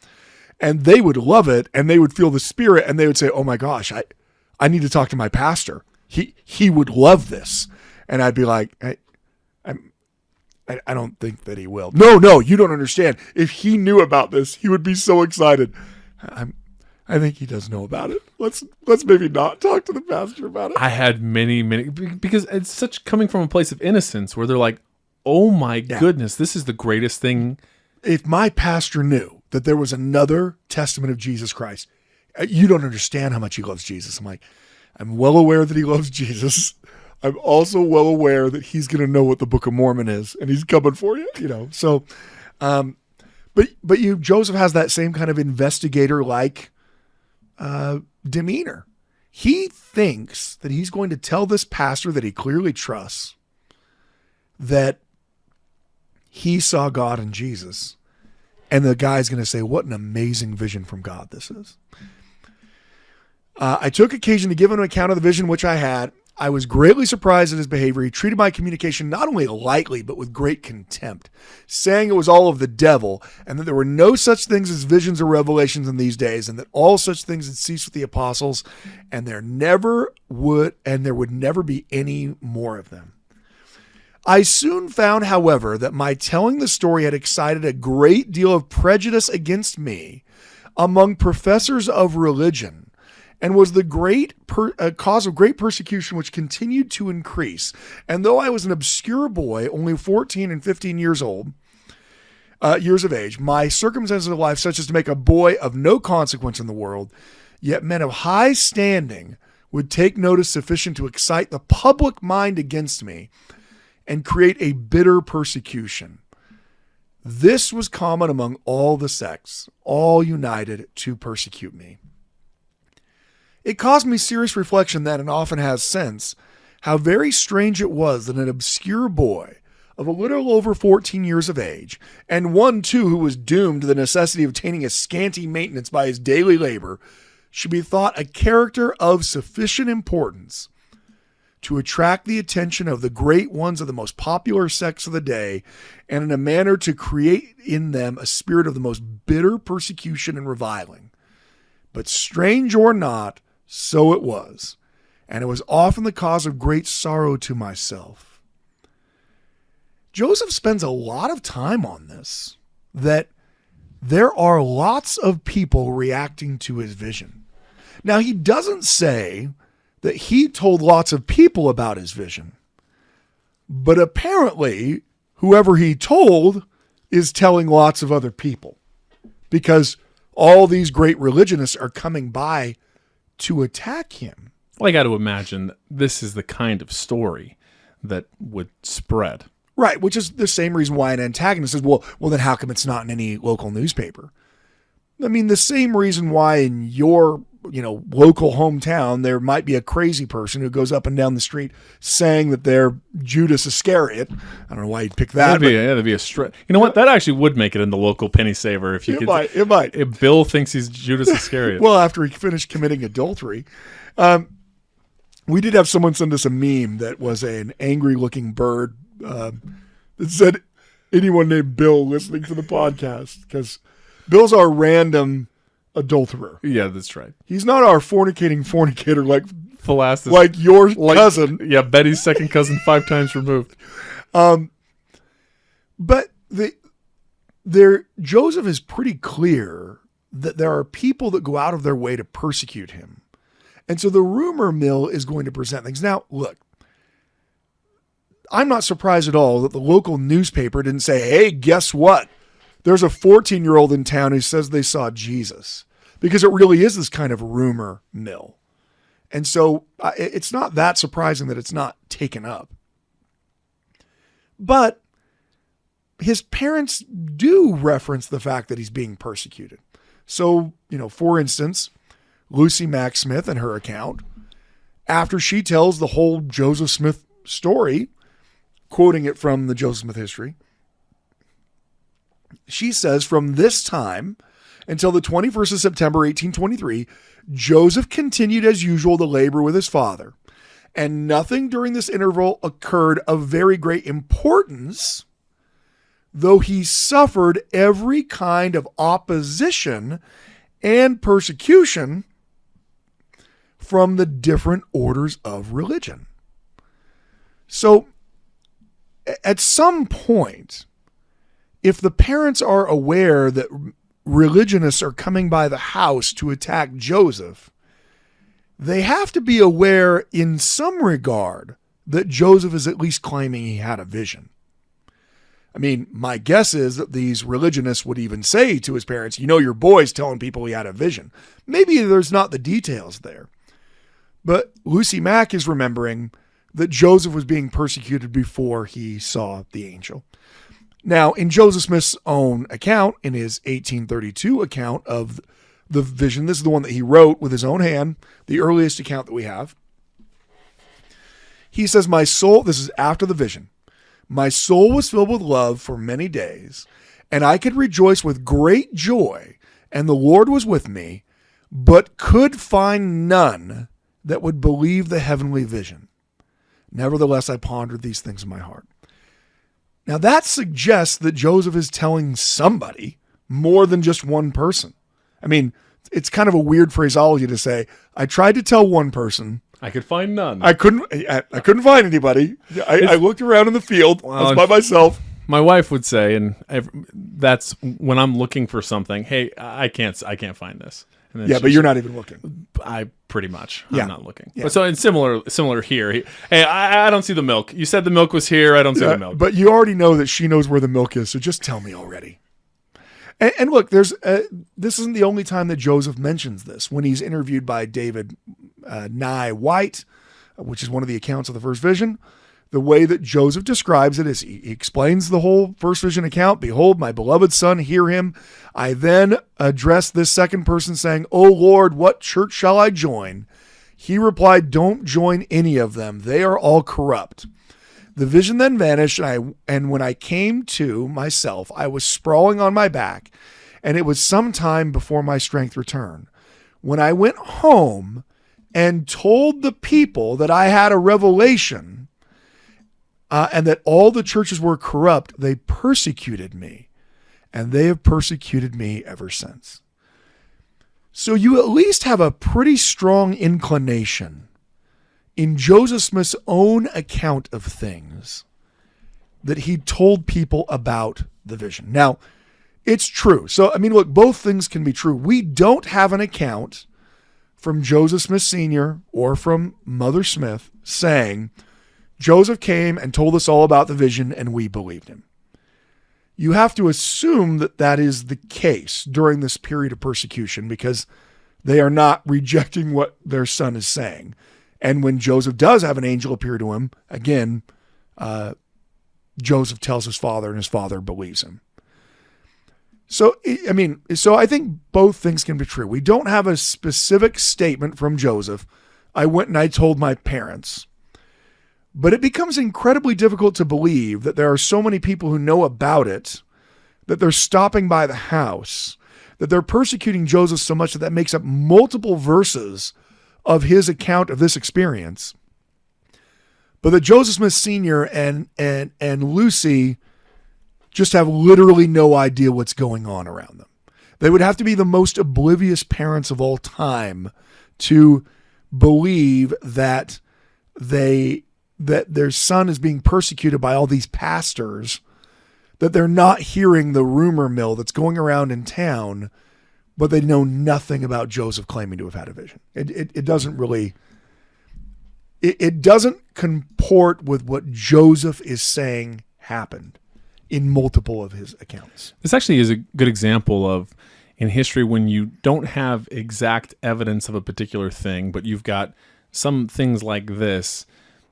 and they would love it and they would feel the spirit and they would say, oh my gosh, I I need to talk to my pastor. He would love this. And I'd be like, I don't think that he will. No, you don't understand. If he knew about this, he would be so excited. I think he does know about it. Let's maybe not talk to the pastor about it. I had many, because it's such coming from a place of innocence where they're like, oh my goodness, this is the greatest thing. If my pastor knew that there was another testament of Jesus Christ, you don't understand how much he loves Jesus. I'm like, I'm well aware that he loves Jesus. I'm also well aware that he's going to know what the Book of Mormon is, and he's coming for you, So, but Joseph has that same kind of investigator-like demeanor. He thinks that he's going to tell this pastor that he clearly trusts that he saw God in Jesus, and the guy's going to say, what an amazing vision from God this is. I took occasion to give him an account of the vision which I had. I was greatly surprised at his behavior. He treated my communication not only lightly, but with great contempt, saying it was all of the devil, and that there were no such things as visions or revelations in these days, and that all such things had ceased with the apostles, and there would never be any more of them. I soon found, however, that my telling the story had excited a great deal of prejudice against me among professors of religion, and was the cause of great persecution which continued to increase. And though I was an obscure boy, only 14 and 15 years of age, my circumstances of life such as to make a boy of no consequence in the world, yet men of high standing would take notice sufficient to excite the public mind against me and create a bitter persecution. This was common among all the sects, all united to persecute me. It caused me serious reflection then, and often has since, how very strange it was that an obscure boy of a little over 14 years of age, and one too who was doomed to the necessity of obtaining a scanty maintenance by his daily labor, should be thought a character of sufficient importance to attract the attention of the great ones of the most popular sects of the day, and in a manner to create in them a spirit of the most bitter persecution and reviling. But strange or not, so it was, and it was often the cause of great sorrow to myself. Joseph spends a lot of time on this, that there are lots of people reacting to his vision. Now, he doesn't say that he told lots of people about his vision, but apparently whoever he told is telling lots of other people, because all these great religionists are coming by to attack him. Well, I got to imagine this is the kind of story that would spread. Right, which is the same reason why an antagonist says, well, then how come it's not in any local newspaper? I mean, the same reason why in your, local hometown, there might be a crazy person who goes up and down the street saying that they're Judas Iscariot. I don't know why you'd pick that. That'd be a stretch. You know what? That actually would make it in the local penny saver if you could. It might. If Bill thinks he's Judas Iscariot. Well, after he finished committing adultery. We did have someone send us a meme that was an angry-looking bird that said, anyone named Bill listening to the podcast, because Bill's our random adulterer. Yeah, that's right. He's not our fornicator like Philastus, like your cousin. Yeah, Betty's second cousin 5 times removed. But Joseph is pretty clear that there are people that go out of their way to persecute him. And so the rumor mill is going to present things. Now, look, I'm not surprised at all that the local newspaper didn't say, hey, guess what? There's a 14-year-old in town who says they saw Jesus, because it really is this kind of rumor mill. And so it's not that surprising that it's not taken up. But his parents do reference the fact that he's being persecuted. So, for instance, Lucy Mack Smith in her account, after she tells the whole Joseph Smith story, quoting it from the Joseph Smith history, she says, from this time until the 21st of September, 1823, Joseph continued as usual to labor with his father, and nothing during this interval occurred of very great importance, though he suffered every kind of opposition and persecution from the different orders of religion. So at some point, if the parents are aware that religionists are coming by the house to attack Joseph, they have to be aware in some regard that Joseph is at least claiming he had a vision. I mean, my guess is that these religionists would even say to his parents, you know, your boy's telling people he had a vision. Maybe there's not the details there. But Lucy Mack is remembering that Joseph was being persecuted before he saw the angel. Now, in Joseph Smith's own account, in his 1832 account of the vision, this is the one that he wrote with his own hand, the earliest account that we have. He says, my soul, this is after the vision, my soul was filled with love for many days, and I could rejoice with great joy, and the Lord was with me, but could find none that would believe the heavenly vision. Nevertheless, I pondered these things in my heart. Now that suggests that Joseph is telling somebody more than just one person. I mean, it's kind of a weird phraseology to say, I tried to tell one person. I could find none. I couldn't find anybody. I looked around in the field. I was by myself. My wife would say, and that's when I'm looking for something. Hey, I can't find this. And yeah, but you're not even looking. I pretty much. Yeah. I'm not looking. Yeah. But so it's similar here. Hey, I don't see the milk. You said the milk was here. I don't see the milk. But you already know that she knows where the milk is, so just tell me already. And look, this isn't the only time that Joseph mentions this. When he's interviewed by David Nye White, which is one of the accounts of the first vision, the way that Joseph describes it is he explains the whole first vision account. Behold, my beloved son, hear him. I then address this second person saying, O Lord, what church shall I join? He replied, don't join any of them. They are all corrupt. The vision then vanished, and when I came to myself, I was sprawling on my back, and it was some time before my strength returned. When I went home and told the people that I had a revelation and that all the churches were corrupt, they persecuted me, and they have persecuted me ever since. So you at least have a pretty strong inclination in Joseph Smith's own account of things that he told people about the vision. Now, it's true. So, I mean, look, both things can be true. We don't have an account from Joseph Smith Sr. or from Mother Smith saying, Joseph came and told us all about the vision and we believed him. You have to assume that that is the case during this period of persecution because they are not rejecting what their son is saying. And when Joseph does have an angel appear to him, again, Joseph tells his father and his father believes him. So I think both things can be true. We don't have a specific statement from Joseph. I went and I told my parents. But it becomes incredibly difficult to believe that there are so many people who know about it, that they're stopping by the house, that they're persecuting Joseph so much that that makes up multiple verses of his account of this experience. But that Joseph Smith Sr. and Lucy just have literally no idea what's going on around them. They would have to be the most oblivious parents of all time to believe that their son is being persecuted by all these pastors, that they're not hearing the rumor mill that's going around in town, but they know nothing about Joseph claiming to have had a vision. It doesn't really, it doesn't comport with what Joseph is saying happened in multiple of his accounts. This actually is a good example of, in history, when you don't have exact evidence of a particular thing, but you've got some things like this,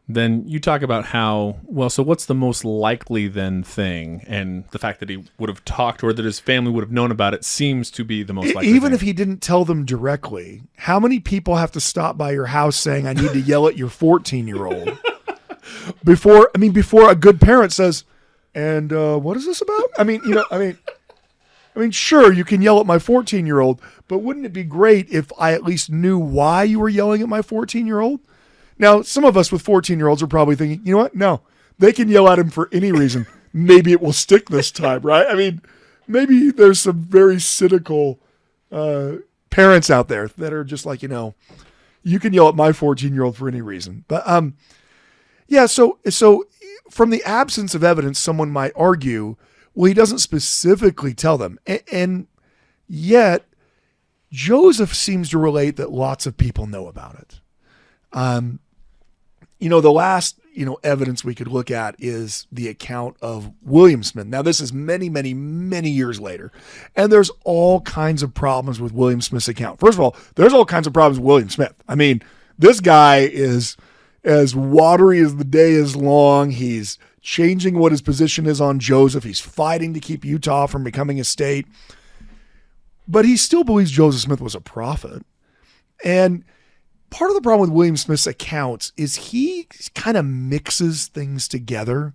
then you talk about how, well, so what's the most likely then thing? And the fact that he would have talked or that his family would have known about it seems to be the most likely Even thing. if he didn't tell them directly, how many people have to stop by your house saying, I need to yell at your 14-year-old before a good parent says, and what is this about? I mean, sure, you can yell at my 14-year-old, but wouldn't it be great if I at least knew why you were yelling at my 14-year-old? Now, some of us with 14-year-olds are probably thinking, you know what? No, they can yell at him for any reason. Maybe it will stick this time, right? I mean, maybe there's some very cynical parents out there that are just like, You can yell at my 14-year-old for any reason. But yeah, so from the absence of evidence, someone might argue, well, he doesn't specifically tell them. And yet, Joseph seems to relate that lots of people know about it. The last, evidence we could look at is the account of William Smith. Now, this is many, many, many years later. And there's all kinds of problems with William Smith's account. First of all, there's all kinds of problems with William Smith. I mean, this guy is as watery as the day is long. He's changing what his position is on Joseph. He's fighting to keep Utah from becoming a state. But he still believes Joseph Smith was a prophet. And part of the problem with William Smith's accounts is he kind of mixes things together.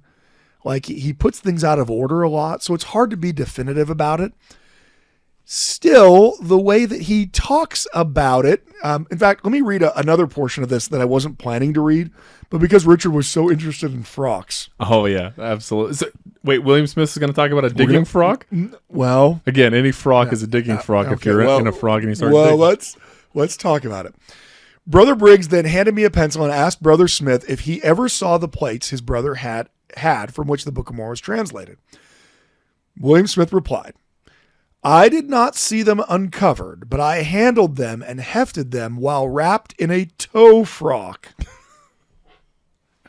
Like he puts things out of order a lot. So it's hard to be definitive about it. Still, the way that he talks about it, in fact, let me read another portion of this that I wasn't planning to read, but because Richard was so interested in frocks. Oh, yeah, absolutely. So, wait, William Smith is going to talk about a digging frock? Well, again, any frock is a digging frock if you're in a frog and you start digging. Well, let's talk about it. Brother Briggs then handed me a pencil and asked Brother Smith if he ever saw the plates his brother had from which the Book of Mormon was translated. William Smith replied, I did not see them uncovered, but I handled them and hefted them while wrapped in a tow frock.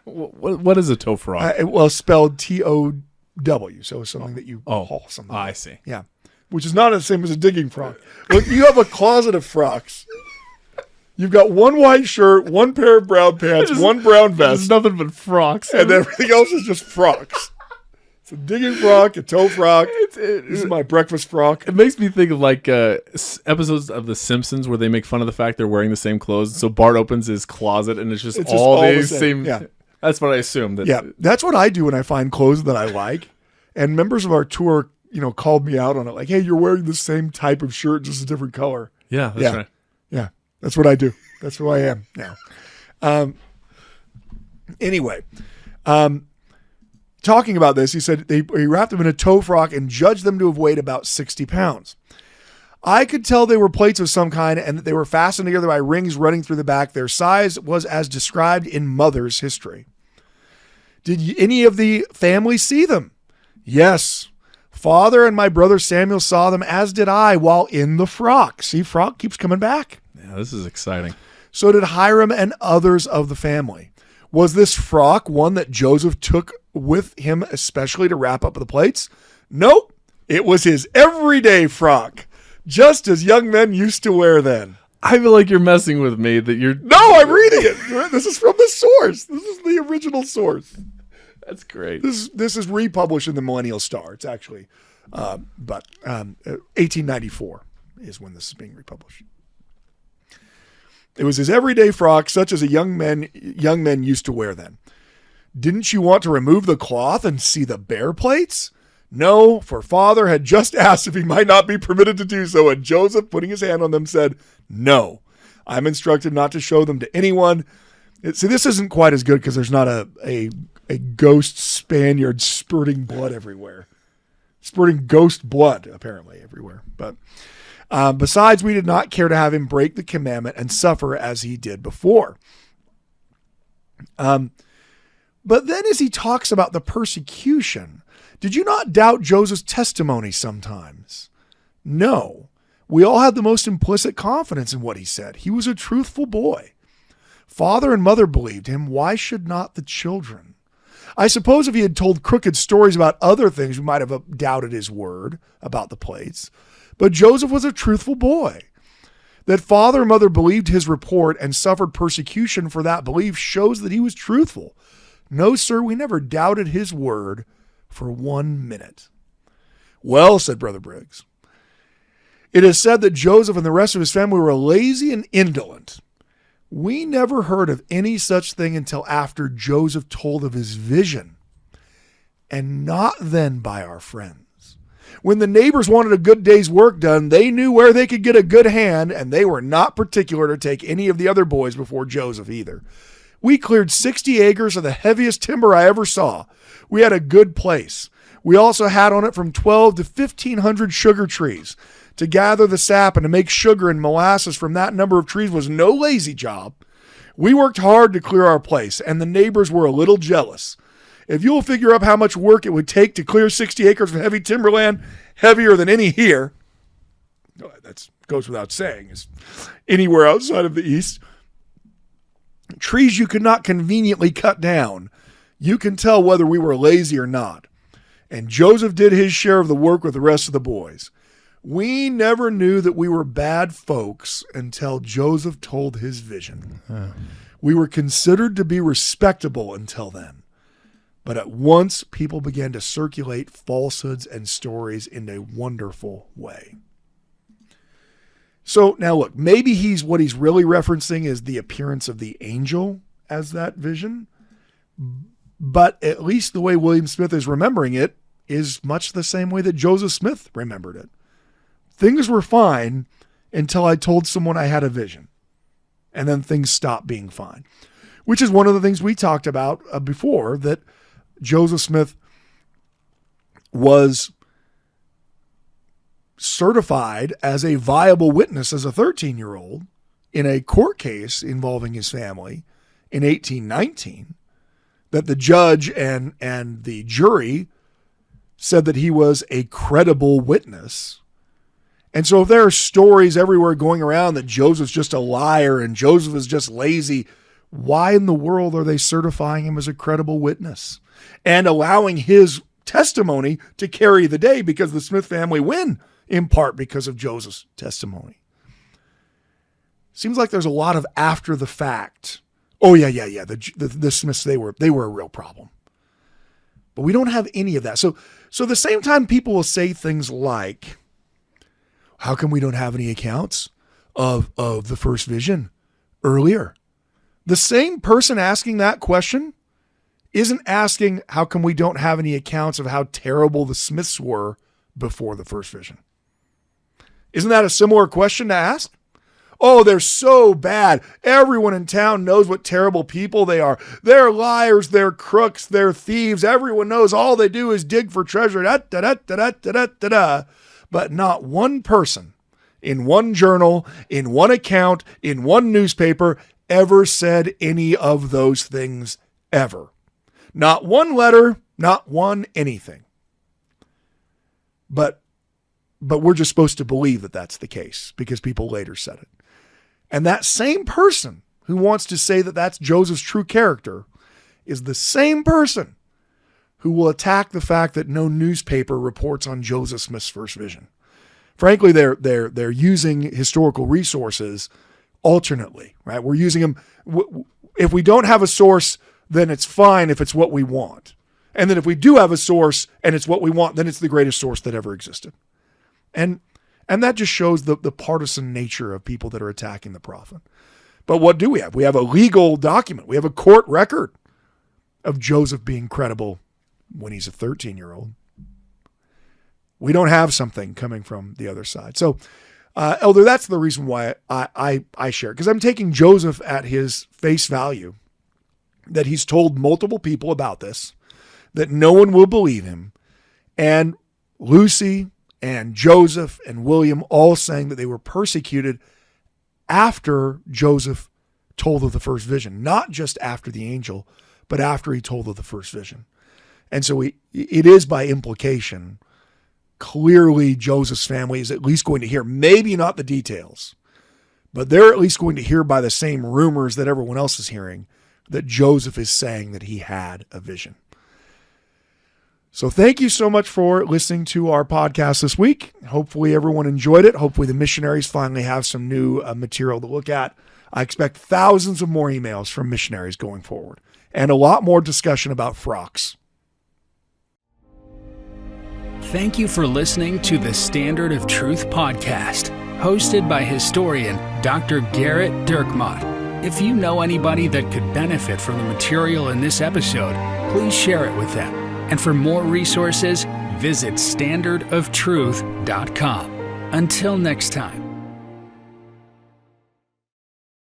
What is a tow frock? Spelled T-O-W, so it's something that you haul something. I see. Yeah, which is not the same as a digging frock. Look, you have a closet of frocks. You've got one white shirt, one pair of brown pants, one brown vest. It's nothing but frocks. And everything else is just frocks. It's a digging frock, a toe frock. This is my breakfast frock. It makes me think of like episodes of The Simpsons where they make fun of the fact they're wearing the same clothes. So Bart opens his closet and it's just all the same. Yeah. That's what I assume. Yeah, that's what I do when I find clothes that I like. And members of our tour, called me out on it. Like, hey, you're wearing the same type of shirt, just a different color. Yeah, that's right. Yeah, that's what I do. That's who I am now. Anyway, talking about this, he said he wrapped them in a tow frock and judged them to have weighed about 60 pounds. I could tell they were plates of some kind and that they were fastened together by rings running through the back. Their size was as described in Mother's history. Did any of the family see them? Yes. Father and my brother Samuel saw them, as did I, while in the frock. See, frock keeps coming back. Yeah, this is exciting. So did Hiram and others of the family. Was this frock one that Joseph took with him especially to wrap up the plates? Nope. It was his everyday frock, just as young men used to wear then. I feel like you're messing with me. No, I'm reading it. This is from the source. This is the original source. That's great. This is republished in the Millennial Star. It's actually, 1894 is when this is being republished. It was his everyday frock, such as young men used to wear then. Didn't you want to remove the cloth and see the bare plates? No, for father had just asked if he might not be permitted to do so, and Joseph, putting his hand on them, said, no, I'm instructed not to show them to anyone. See, this isn't quite as good because there's not a ghost Spaniard spurting blood everywhere. Spurting ghost blood, apparently, everywhere. But besides, we did not care to have him break the commandment and suffer as he did before. But then as he talks about the persecution, did you not doubt Joseph's testimony sometimes? No. We all had the most implicit confidence in what he said. He was a truthful boy. Father and mother believed him. Why should not the children? I suppose if he had told crooked stories about other things, we might have doubted his word about the plates. But Joseph was a truthful boy. That father and mother believed his report and suffered persecution for that belief shows that he was truthful. No, sir, we never doubted his word for 1 minute. Well, said Brother Briggs, it is said that Joseph and the rest of his family were lazy and indolent. We never heard of any such thing until after Joseph told of his vision, and not then by our friends. When the neighbors wanted a good day's work done, they knew where they could get a good hand, and they were not particular to take any of the other boys before Joseph either. We cleared 60 acres of the heaviest timber I ever saw. We had a good place. We also had on it from 12 to 1,500 sugar trees. to gather the sap and to make sugar and molasses from that number of trees was no lazy job. We worked hard to clear our place, and the neighbors were a little jealous. If you'll figure up how much work it would take to clear 60 acres of heavy timberland, heavier than any here, that goes without saying, is anywhere outside of the East, trees you could not conveniently cut down, you can tell whether we were lazy or not. And Joseph did his share of the work with the rest of the boys. We never knew that we were bad folks until Joseph told his vision. We were considered to be respectable until then. But at once, people began to circulate falsehoods and stories in a wonderful way. So now look, maybe what he's really referencing is the appearance of the angel as that vision. But at least the way William Smith is remembering it is much the same way that Joseph Smith remembered it. Things were fine until I told someone I had a vision. And then things stopped being fine. Which is one of the things we talked about before, that Joseph Smith was certified as a viable witness as a 13-year-old in a court case involving his family in 1819, that the judge and the jury said that he was a credible witness. And so if there are stories everywhere going around that Joseph's just a liar and Joseph is just lazy, why in the world are they certifying him as a credible witness and allowing his testimony to carry the day? Because the Smith family win in part because of Joseph's testimony. Seems like there's a lot of after the fact. Oh yeah. The Smiths, they were a real problem. But we don't have any of that. So the same time people will say things like, how come we don't have any accounts of the first vision earlier? The same person asking that question isn't asking, how come we don't have any accounts of how terrible the Smiths were before the first vision? Isn't that a similar question to ask? Oh, they're so bad. Everyone in town knows what terrible people they are. They're liars, they're crooks, they're thieves. Everyone knows all they do is dig for treasure. But not one person in one journal, in one account, in one newspaper ever said any of those things ever. Not one letter, not one anything. But we're just supposed to believe that that's the case because people later said it. And that same person who wants to say that that's Joseph's true character is the same person who will attack the fact that no newspaper reports on Joseph Smith's first vision. Frankly, they're using historical resources alternately, right? We're using them. If we don't have a source, then it's fine if it's what we want. And then if we do have a source and it's what we want, then it's the greatest source that ever existed. And that just shows the partisan nature of people that are attacking the prophet. But what do we have? We have a legal document. We have a court record of Joseph being credible when he's a 13-year-old. We don't have something coming from the other side. So, Elder, that's the reason why I share it. Because I'm taking Joseph at his face value, that he's told multiple people about this, that no one will believe him. And Lucy and Joseph and William all saying that they were persecuted after Joseph told of the first vision, not just after the angel, but after he told of the first vision. And so it is by implication, clearly Joseph's family is at least going to hear, maybe not the details, but they're at least going to hear by the same rumors that everyone else is hearing, that Joseph is saying that he had a vision. So thank you so much for listening to our podcast this week. Hopefully everyone enjoyed it. Hopefully the missionaries finally have some new material to look at. I expect thousands of more emails from missionaries going forward and a lot more discussion about frocks. Thank you for listening to the Standard of Truth podcast, hosted by historian Dr. Garrett Dirkmott. If you know anybody that could benefit from the material in this episode, please share it with them. And for more resources, visit standardoftruth.com. Until next time.